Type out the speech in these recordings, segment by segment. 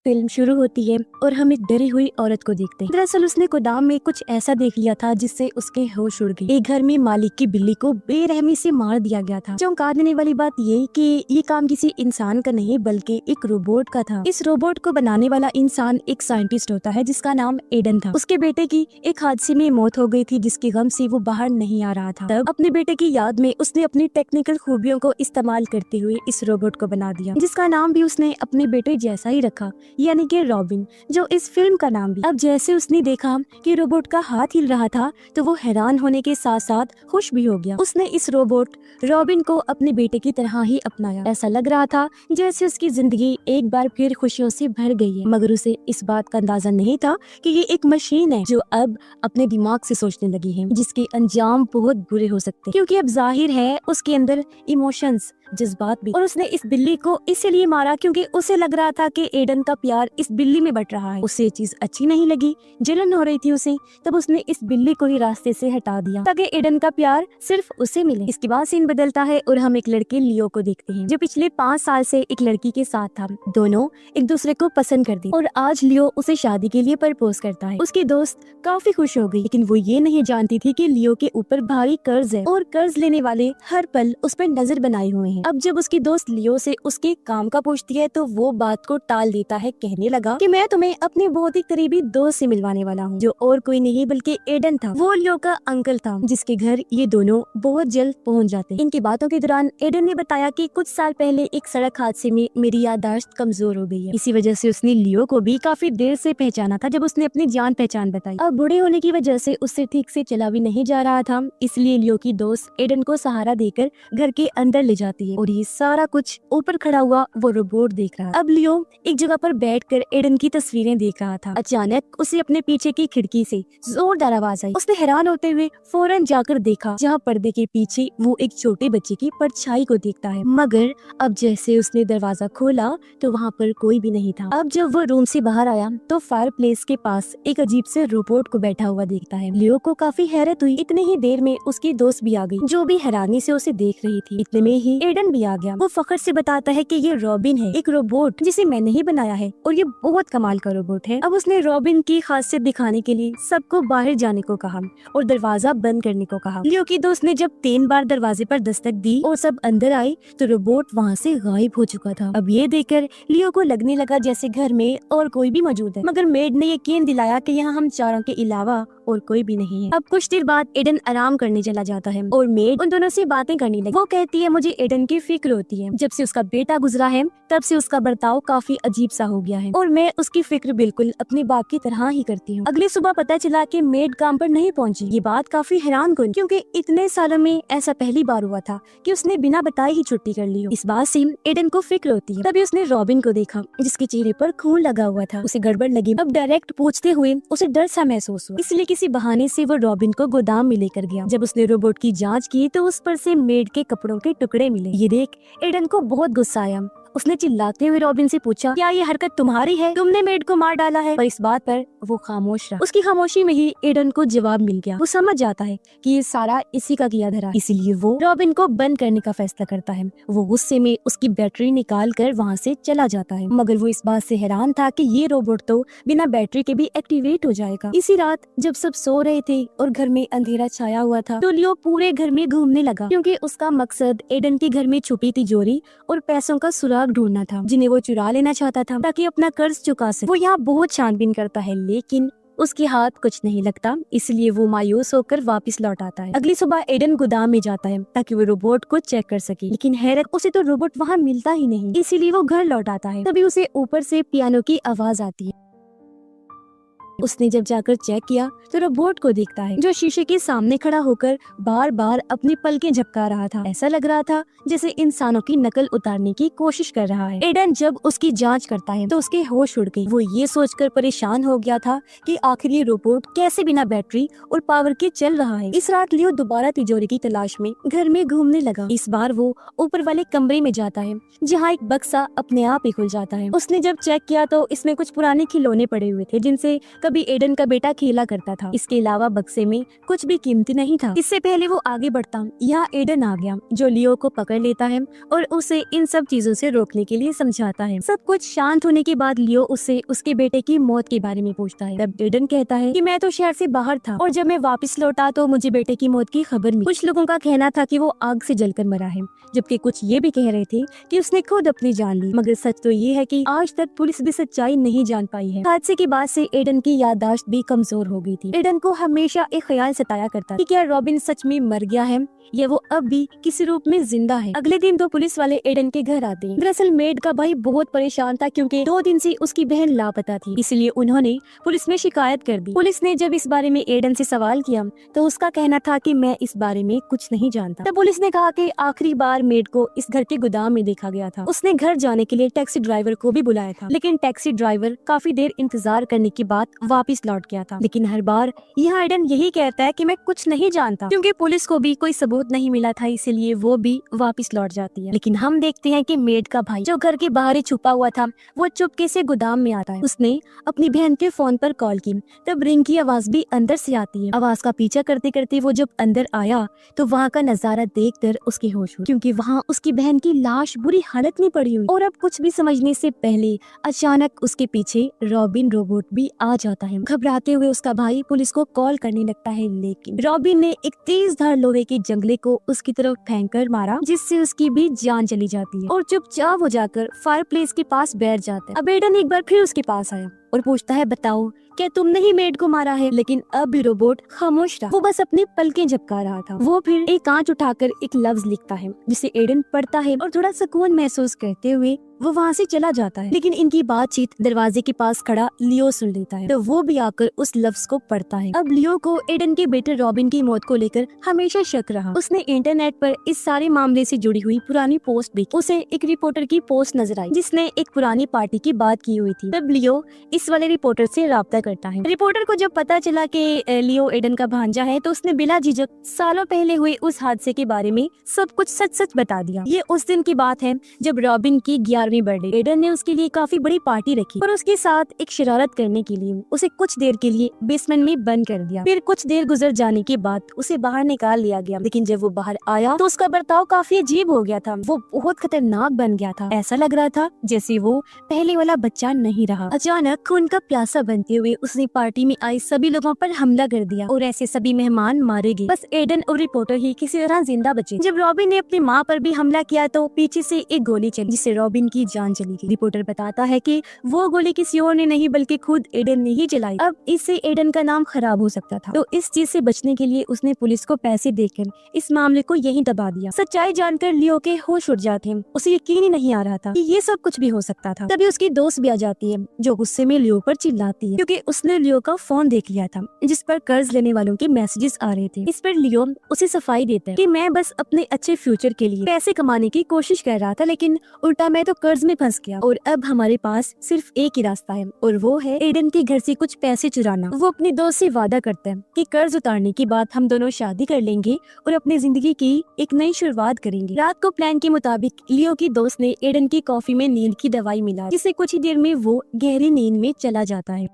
Film शुरू होती है और हम एक डरी हुई औरत को देखते हैं। दरअसल उसने गोदाम में कुछ ऐसा देख लिया था जिससे उसके होश उड़ गए। एक घर में मालिक की बिल्ली को बेरहमी से मार दिया गया था। चौंका देने वाली बात ये कि ये काम किसी इंसान का नहीं बल्कि एक रोबोट का था। इस रोबोट को बनाने वाला इंसान एक साइंटिस्ट होता है जिसका नाम एडन था। उसके बेटे की एक हादसे में मौत हो गई थी जिसके गम से वो बाहर नहीं आ रहा था। तब अपने बेटे की याद में उसने अपनी टेक्निकल खूबियों को इस्तेमाल करते हुए इस रोबोट को बना दिया, जिसका नाम भी उसने अपने बेटे जैसा ही रखा, यानी कि रॉबिन, जो इस फिल्म का नाम भी। अब जैसे उसने देखा कि रोबोट का हाथ हिल रहा था तो वो हैरान होने के साथ साथ खुश भी हो गया। उसने इस रोबोट रॉबिन को अपने बेटे की तरह ही अपनाया। ऐसा लग रहा था जैसे उसकी जिंदगी एक बार फिर खुशियों से भर गई है, मगर उसे इस बात का अंदाजा नहीं था कि ये एक मशीन है जो अब अपने दिमाग से सोचने लगी है, जिसके अंजाम बहुत बुरे हो सकते हैं, क्योंकि अब जाहिर है उसके अंदर इमोशंस, जज्बात भी। और उसने इस बिल्ली को इसलिए मारा क्योंकि उसे लग रहा था कि एडन का प्यार इस बिल्ली में बट रहा है। उसे ये चीज अच्छी नहीं लगी, जलन हो रही थी उसे, तब उसने इस बिल्ली को ही रास्ते से हटा दिया ताकि एडन का प्यार सिर्फ उसे मिले। इसके बाद सीन बदलता है और हम एक लड़के लियो को देखते हैं जो पिछले 5 साल से एक लड़की के साथ था। दोनों एक दूसरे को पसंद करते और आज लियो उसे शादी के लिए प्रपोज करता है। उसकी दोस्त काफी खुश हो गई, लेकिन वो ये नहीं जानती थी कि लियो के ऊपर भारी कर्ज है और कर्ज लेने वाले हर पल उस पर नजर बनाए हुए हैं। अब जब उसकी दोस्त लियो से उसके काम का पूछती है तो वो बात को टाल देता है, कहने लगा कि मैं तुम्हें अपने बहुत ही करीबी दोस्त से मिलवाने वाला हूँ, जो और कोई नहीं बल्कि एडन था। वो लियो का अंकल था जिसके घर ये दोनों बहुत जल्द पहुँच जाते। इनकी बातों के दौरान एडन ने बताया कि कुछ साल पहले एक सड़क हादसे में मेरी याददाश्त कमजोर हो गई है, इसी वजह से उसने लियो को भी काफी देर से पहचाना था जब उसने अपनी जान पहचान बताई। अब बूढ़े होने की वजह से उससे ठीक से चला भी नहीं जा रहा था, इसलिए लियो की दोस्त एडन को सहारा देकर घर के अंदर ले जाती है और ये सारा कुछ ऊपर खड़ा हुआ वो रोबोट देख रहा है। अब लियो एक जगह पर बैठकर एडन की तस्वीरें देख रहा था। अचानक उसे अपने पीछे की खिड़की से जोरदार आवाज आई। उसने हैरान होते हुए फौरन जाकर देखा जहाँ पर्दे के पीछे वो एक छोटे बच्चे की परछाई को देखता है, मगर अब जैसे उसने दरवाजा खोला तो वहाँ पर कोई भी नहीं था। अब जब वो रूम से बाहर आया तो फायर प्लेस के पास एक अजीब से रोबोट को बैठा हुआ देखता है। लियो को काफी हैरत हुई। इतने ही देर में उसकी दोस्त भी आ गई जो भी हैरानी से उसे देख रही थी। इतने में ही एडन भी आ गया। वो फखर से बताता है कि ये रॉबिन है, एक रोबोट जिसे मैंने ही बनाया है और ये बहुत कमाल का रोबोट है। अब उसने रॉबिन की खासियत दिखाने के लिए सबको बाहर जाने को कहा और दरवाजा बंद करने को कहा। लियो की दोस्त ने जब 3 बार दरवाजे पर दस्तक दी और सब अंदर आए तो रोबोट वहाँ से गायब हो चुका था। अब ये देखकर लियो को लगने लगा जैसे घर में और कोई भी मौजूद है, मगर मेड ने यकीन दिलाया कि यहाँ हम चारों के अलावा और कोई भी नहीं है। अब कुछ देर बाद एडन आराम करने चला जाता है और मेड उन दोनों से बातें करने लगी। वो कहती है मुझे एडन की फिक्र होती है, जब से उसका बेटा गुजरा है तब से उसका बर्ताव काफी अजीब सा हो गया है और मैं उसकी फिक्र बिल्कुल अपने बाप की तरह ही करती हूँ। अगली सुबह पता चला कि मेड काम पर नहीं पहुंची। ये बात काफी हैरान कन, क्योंकि इतने सालों में ऐसा पहली बार हुआ था कि उसने बिना बताए ही छुट्टी कर ली हो। इस बात से एडन को फिक्र होती है। तभी उसने रॉबिन को देखा जिसके चेहरे पर खून लगा हुआ था। उसे गड़बड़ लगी। अब डायरेक्ट पूछते हुए उसे डर सा महसूस हुआ, इसलिए किसी बहाने से वो रॉबिन को गोदाम में लेकर गया। जब उसने रोबोट की जांच की तो उस पर से मेड के कपड़ों के टुकड़े मिले। ये देख एडन को बहुत गुस्सा आया। उसने चिल्लाते हुए रॉबिन से पूछा, क्या ये हरकत तुम्हारी है? तुमने मेड को मार डाला है? पर इस बात पर वो खामोश रहा। उसकी खामोशी में ही एडन को जवाब मिल गया। वो समझ जाता है कि ये सारा इसी का किया धरा, इसीलिए वो रॉबिन को बंद करने का फैसला करता है। वो गुस्से में उसकी बैटरी निकाल कर वहाँ से चला जाता है, मगर वो इस बात से हैरान था कि ये रोबोट तो बिना बैटरी के भी एक्टिवेट हो जाएगा। इसी रात जब सब सो रहे थे और घर में अंधेरा छाया हुआ था तो लियो पूरे घर में घूमने लगा, क्योंकि उसका मकसद एडन के घर में छुपी तिजोरी और पैसों का सुराग ढूंढना था जिन्हें वो चुरा लेना चाहता था ताकि अपना कर्ज चुका सके। वो यहाँ बहुत छानबीन करता है लेकिन उसके हाथ कुछ नहीं लगता, इसलिए वो मायूस होकर वापस लौट आता है। अगली सुबह एडन गोदाम में जाता है ताकि वो रोबोट को चेक कर सके, लेकिन हैरत उसे तो रोबोट वहाँ मिलता ही नहीं, इसीलिए वो घर लौट आता है। तभी उसे ऊपर से पियानो की आवाज आती है। उसने जब जाकर चेक किया तो रोबोट को देखता है जो शीशे के सामने खड़ा होकर बार बार अपनी पलकें झपका रहा था। ऐसा लग रहा था जैसे इंसानों की नकल उतारने की कोशिश कर रहा है। एडन जब उसकी जांच करता है तो उसके होश उड़ गई। वो ये सोचकर परेशान हो गया था कि आखिर ये रोबोट कैसे बिना बैटरी और पावर के चल रहा है। इस रात लियो दोबारा तिजोरी की तलाश में घर में घूमने लगा। इस बार वो ऊपर वाले कमरे में जाता है जहाँ एक बक्सा अपने आप ही खुल जाता है। उसने जब चेक किया तो इसमें कुछ पुराने खिलौने पड़े हुए थे जिनसे कभी एडन का बेटा खेला करता था। इसके अलावा बक्से में कुछ भी कीमती नहीं था। इससे पहले वो आगे बढ़ता, यहाँ एडन आ गया जो लियो को पकड़ लेता है और उसे इन सब चीजों से रोकने के लिए समझाता है। सब कुछ शांत होने के बाद लियो उससे उसके बेटे की मौत के बारे में पूछता है। तब एडन कहता है कि मैं तो शहर से बाहर था और जब मैं वापस लौटा तो मुझे बेटे की मौत की खबर मिली। कुछ लोगों का कहना था कि वो आग से जलकर मरा है, जबकि कुछ ये भी कह रहे थे कि उसने खुद अपनी जान ली। मगर सच तो ये है कि आज तक पुलिस भी सच्चाई नहीं जान पाई है। हादसे के बाद से एडन की याददाश्त भी कमजोर हो गई थी। एडन को हमेशा एक ख्याल सताया करता कि क्या रॉबिन सच में मर गया है या वो अब भी किसी रूप में जिंदा है। अगले दिन तो पुलिस वाले एडन के घर आते हैं। दरअसल मेड का भाई बहुत परेशान था क्योंकि 2 दिन से उसकी बहन लापता थी, इसलिए उन्होंने पुलिस में शिकायत कर दी। पुलिस ने जब इस बारे में एडन से सवाल किया तो उसका कहना था कि मैं इस बारे में कुछ नहीं जानता। तब पुलिस ने कहा कि आखिरी बार मेड को इस घर के गोदाम में देखा गया था। उसने घर जाने के लिए टैक्सी ड्राइवर को भी बुलाया था, लेकिन टैक्सी ड्राइवर काफी देर इंतजार करने के बाद वापस लौट गया था। लेकिन हर बार यहाँ एडन यही कहता है कि मैं कुछ नहीं जानता, क्योंकि पुलिस को भी कोई सबूत नहीं मिला था, इसीलिए वो भी वापस लौट जाती है। लेकिन हम देखते हैं कि मेड का भाई जो घर के बाहर ही छुपा हुआ था वो चुपके से गोदाम में आता है। उसने अपनी बहन के फोन पर कॉल की, तब रिंग की आवाज भी अंदर से आती है। आवाज का पीछा करते करते वो जब अंदर आया तो वहाँ का नजारा देखकर उसके होश उड़, क्योंकि वहाँ उसकी बहन की लाश बुरी हालत में पड़ी हुई। और अब कुछ भी समझने से पहले अचानक उसके पीछे रॉबिन रोबोट भी आ जाता है। घबराते हुए उसका भाई पुलिस को कॉल करने लगता है, लेकिन रॉबिन ने एक तेज धार लोहे के जंगले को उसकी तरफ फेंककर मारा, जिससे उसकी भी जान चली जाती है और चुपचाप हो जाकर फायर प्लेस के पास बैठ जाता है। अब एडन एक बार फिर उसके पास आया और पूछता है, बताओ क्या तुमने ही मेड को मारा है? लेकिन अब भी रोबोट खामोश रहा। वो बस अपने पलकें झपका रहा था। वो फिर एक कांच उठाकर एक लफ्ज लिखता है जिसे एडन पढ़ता है और थोड़ा सुकून महसूस करते हुए वो वहाँ से चला जाता है। लेकिन इनकी बातचीत दरवाजे के पास खड़ा लियो सुन लेता है, तो वो भी आकर उस लफ्ज को पढ़ता है। अब लियो को एडन के बेटे रॉबिन की मौत को लेकर हमेशा शक रहा। उसने इंटरनेट पर इस सारे मामले से जुड़ी हुई पुरानी पोस्ट देखी। उसे एक रिपोर्टर की पोस्ट नजर आई जिसने एक पुरानी पार्टी की बात की हुई थी। तब लियो इस वाले रिपोर्टर से राब्ता करता है। रिपोर्टर को जब पता चला कि लियो एडन का भांजा है तो उसने बिला झिझक सालों पहले हुए उस हादसे के बारे में सब कुछ सच सच बता दिया। ये उस दिन की बात है जब रॉबिन की 11वीं बर्थडे। एडन ने उसके लिए काफी बड़ी पार्टी रखी और उसके साथ एक शरारत करने के लिए उसे कुछ देर के लिए बेसमेंट में बंद कर दिया। फिर कुछ देर गुजर जाने के बाद उसे बाहर निकाल लिया गया, लेकिन जब वो बाहर आया तो उसका बर्ताव काफी अजीब हो गया था। वो बहुत खतरनाक बन गया था। ऐसा लग रहा था जैसे वो पहले वाला बच्चा नहीं रहा। अचानक खून का प्यासा बनते हुए उसने पार्टी में आए सभी लोगों पर हमला कर दिया और ऐसे सभी मेहमान मारे गए। बस एडन और रिपोर्टर ही किसी तरह जिंदा बचे। जब रॉबिन ने अपनी माँ पर भी हमला किया तो पीछे से एक गोली चली, जिससे रॉबिन की जान चली गई। रिपोर्टर बताता है कि वो गोली किसी और ने नहीं बल्कि खुद एडन ने ही चलाई। अब इससे एडन का नाम खराब हो सकता था, तो इस चीज से बचने के लिए उसने पुलिस को पैसे देकर इस मामले को यहीं दबा दिया। सच्चाई जानकर लियो के होश उड़ जाते हैं। उसे यकीन ही नहीं आ रहा था कि ये सब कुछ भी हो सकता था। तभी उसकी दोस्त भी आ जाती है जो गुस्से में लियो पर चिल्लाती है, क्योंकि उसने लियो का फोन देख लिया था जिस पर कर्ज लेने वालों के मैसेजेस आ रहे थे। इस पर लियो उसे सफाई देता है कि मैं बस अपने अच्छे फ्यूचर के लिए पैसे कमाने की कोशिश कर रहा था, लेकिन उल्टा मैं तो कर्ज में फंस गया और अब हमारे पास सिर्फ एक ही रास्ता है और वो है एडन के घर से कुछ पैसे चुराना। वो अपनी दोस्त से वादा करता है कि कर्ज उतारने के बाद हम दोनों शादी कर लेंगे और अपनी जिंदगी की एक नई शुरुआत करेंगे। रात को प्लान के मुताबिक लियो की दोस्त ने एडन की कॉफी में नींद की दवाई मिला, जिससे कुछ ही देर में वो गहरी नींद में चला जाता है।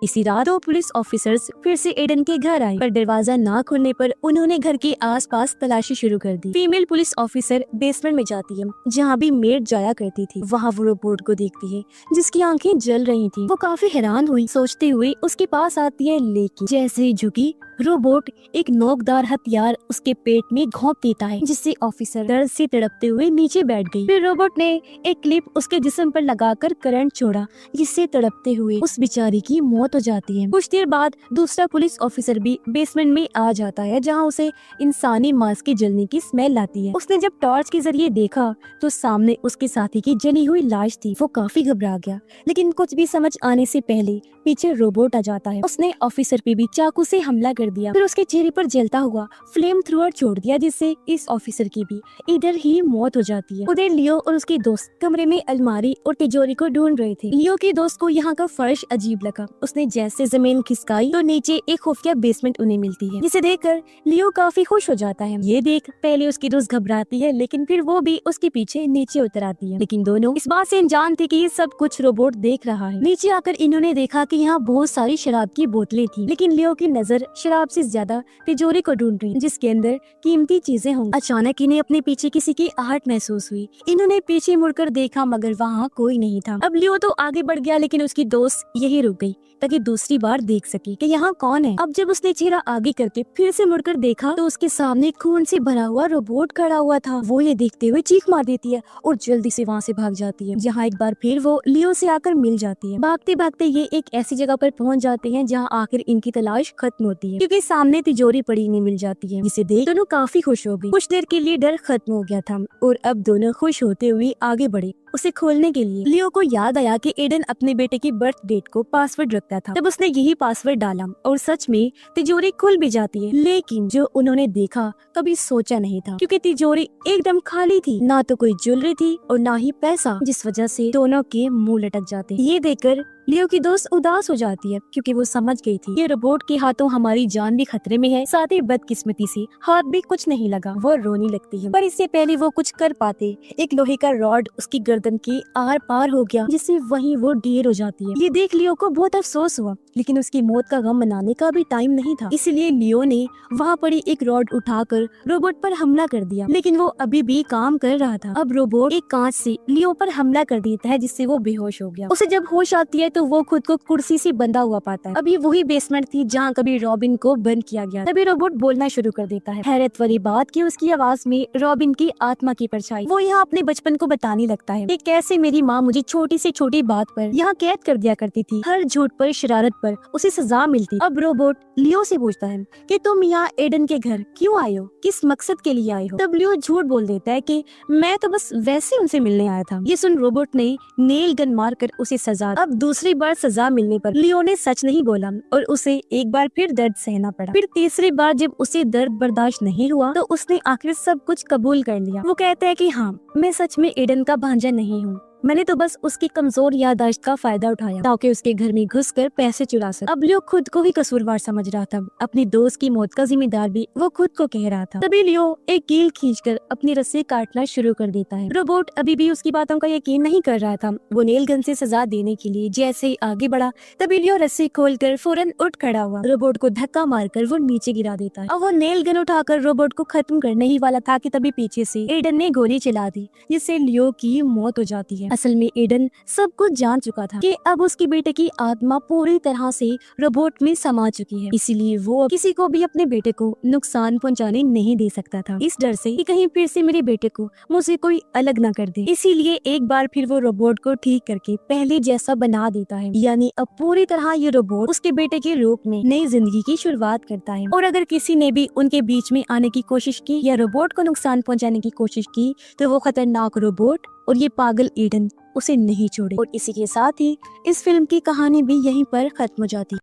इसी रात 2 पुलिस ऑफिसर्स फिर से एडन के घर आए, पर दरवाजा ना खुलने पर उन्होंने घर के आसपास तलाशी शुरू कर दी। फीमेल पुलिस ऑफिसर बेसमेंट में जाती है जहाँ भी मेड जाया करती थी। वहाँ वो रोबोट को देखती है जिसकी आंखें जल रही थी। वो काफी हैरान हुई, सोचते हुए उसके पास आती है, लेकिन जैसे ही झुकी रोबोट एक नोकदार हथियार उसके पेट में घोंप देता है, जिससे ऑफिसर दर्द से तड़पते हुए नीचे बैठ गई। फिर रोबोट ने एक क्लिप उसके जिस्म पर लगाकर करंट छोड़ा, जिससे तड़पते हुए उस बेचारी की मौत हो जाती है। कुछ देर बाद दूसरा पुलिस ऑफिसर भी बेसमेंट में आ जाता है, जहां उसे इंसानी मांस के जलने की स्मेल आती है। उसने जब टॉर्च के जरिए देखा तो सामने उसके साथी की जली हुई लाश थी। वो काफी घबरा गया, लेकिन कुछ भी समझ आने से पहले पीछे रोबोट आ जाता है। उसने ऑफिसर पे भी चाकू से हमला कर कर दिया, फिर उसके चेहरे पर जलता हुआ फ्लेम थ्रोअर छोड़ दिया, जिससे इस ऑफिसर की भी इधर ही मौत हो जाती है। उधर लियो और उसके दोस्त कमरे में अलमारी और तिजोरी को ढूंढ रहे थे। लियो के दोस्त को यहाँ का फर्श अजीब लगा। उसने जैसे जमीन खिसकाई तो नीचे एक खुफिया बेसमेंट उन्हें मिलती है, जिसे देखकर लियो काफी खुश हो जाता है। ये देख पहले उसकी दोस्त घबराती है, लेकिन फिर वो भी उसके पीछे नीचे उतर आती है। लेकिन दोनों इस बात से अनजान थे कि ये सब कुछ रोबोट देख रहा है। नीचे आकर इन्होंने देखा कि यहाँ बहुत सारी शराब की बोतलें थी, लेकिन लियो की नजर शराब से ज्यादा तिजोरी को ढूंढ रही, जिसके अंदर कीमती चीजें होंगी। अचानक इन्हें अपने पीछे किसी की आहट महसूस हुई। इन्होंने पीछे मुड़कर देखा, मगर वहाँ कोई नहीं था। अब लियो तो आगे बढ़ गया, लेकिन उसकी दोस्त यही रुक गई ताकि दूसरी बार देख सके कि यहाँ कौन है। अब जब उसने चेहरा आगे करके फिर से मुड़कर देखा तो उसके सामने खून से भरा हुआ रोबोट खड़ा हुआ था। वो ये देखते हुए चीख मार देती है और जल्दी से वहाँ से भाग जाती है, जहाँ एक बार फिर वो लियो से आकर मिल जाती है। भागते भागते ये एक ऐसी जगह पर पहुँच जाते हैं जहाँ आखिर इनकी तलाश खत्म होती है, क्योंकि सामने तिजोरी पड़ी नहीं मिल जाती है, जिसे देख दोनों काफी खुश हो गई। कुछ देर के लिए डर खत्म हो गया था और अब दोनों खुश होते हुए आगे बढ़े उसे खोलने के लिए। लियो को याद आया कि एडन अपने बेटे की बर्थ डेट को पासवर्ड रखता था। तब उसने यही पासवर्ड डाला और सच में तिजोरी खुल भी जाती है। लेकिन जो उन्होंने देखा कभी सोचा नहीं था, क्योंकि तिजोरी एकदम खाली थी, ना तो कोई ज्वेलरी थी और ना ही पैसा, जिस वजह से दोनों के मुंह लटक जाते। ये देखकर लियो की दोस्त उदास हो जाती है, क्योंकि वो समझ गई थी ये रोबोट के हाथों हमारी जान भी खतरे में है, साथ ही बदकिस्मती से हाथ भी कुछ नहीं लगा। वो रोने लगती है, पर इससे पहले वो कुछ कर पाते एक लोहे का रॉड उसकी गर्दन के आर पार हो गया, जिससे वहीं वो ढेर हो जाती है। ये देख लियो को बहुत अफसोस हुआ, लेकिन उसकी मौत का गम मनाने का भी टाइम नहीं था। इसलिए लियो ने वहाँ पड़ी एक रॉड उठाकर रोबोट पर हमला कर दिया, लेकिन वो अभी भी काम कर रहा था। अब रोबोट एक कांच से लियो पर हमला कर देता है, जिससे वो बेहोश हो गया। उसे जब होश आती है तो वो खुद को कुर्सी से बंधा हुआ पाता है। अभी वही बेसमेंट थी जहाँ कभी रॉबिन को बंद किया गया। तभी रोबोट बोलना शुरू कर देता है। हैरत वाली बात कि उसकी आवाज में रॉबिन की आत्मा की परछाई। वो यहाँ अपने बचपन को बताने लगता है कि कैसे मेरी माँ मुझे छोटी से छोटी बात पर यहाँ कैद कर दिया करती थी। हर झूठ पर, शरारत पर उसे सजा मिलती। अब रोबोट लियो से पूछता है कि तुम यहाँ एडन के घर क्यों आए हो, किस मकसद के लिए आए हो। तब लियो झूठ बोल देता है कि मैं तो बस वैसे उनसे मिलने आया था। ये सुन रोबोट ने नेल गन मारकर उसे सजा। अब दूसरी बार सजा मिलने पर लियो ने सच नहीं बोला और उसे एक बार फिर दर्द सहना पड़ा। फिर तीसरी बार जब उसे दर्द बर्दाश्त नहीं हुआ तो उसने आखिर सब कुछ कबूल कर लिया। वो कहता है कि हाँ, मैं सच में एडन का भांजा नहीं हूँ, मैंने तो बस उसकी कमजोर याददाश्त का फायदा उठाया ताकि उसके घर में घुसकर पैसे चुरा सके। अब लियो खुद को ही कसूरवार समझ रहा था, अपनी दोस्त की मौत का जिम्मेदार भी वो खुद को कह रहा था। तभी लियो एक कील खींचकर अपनी रस्सी काटना शुरू कर देता है। रोबोट अभी भी उसकी बातों का यकीन नहीं कर रहा था। वो नेल गन से सजा देने के लिए जैसे ही आगे बढ़ा, तभी लियो रस्सी खोलकर फौरन उठ खड़ा हुआ। रोबोट को धक्का मारकर वो नीचे गिरा देता है। अब वो नेल गन उठाकर रोबोट को खत्म करने ही वाला था कि तभी पीछे से एडन ने गोली चला दी, जिससे लियो की मौत हो जाती है। असल में एडन सब कुछ जान चुका था कि अब उसके बेटे की आत्मा पूरी तरह से रोबोट में समा चुकी है, इसीलिए वो किसी को भी अपने बेटे को नुकसान पहुंचाने नहीं दे सकता था, इस डर से कि कहीं फिर से मेरे बेटे को मुझसे कोई अलग ना कर दे। इसीलिए एक बार फिर वो रोबोट को ठीक करके पहले जैसा बना देता है, यानी अब पूरी तरह ये रोबोट उसके बेटे के रूप में नई जिंदगी की शुरुआत करता है। और अगर किसी ने भी उनके बीच में आने की कोशिश की या रोबोट को नुकसान पहुंचाने की कोशिश की तो वो खतरनाक रोबोट और ये पागल एडन उसे नहीं छोड़े। और इसी के साथ ही इस फिल्म की कहानी भी यहीं पर खत्म हो जाती है।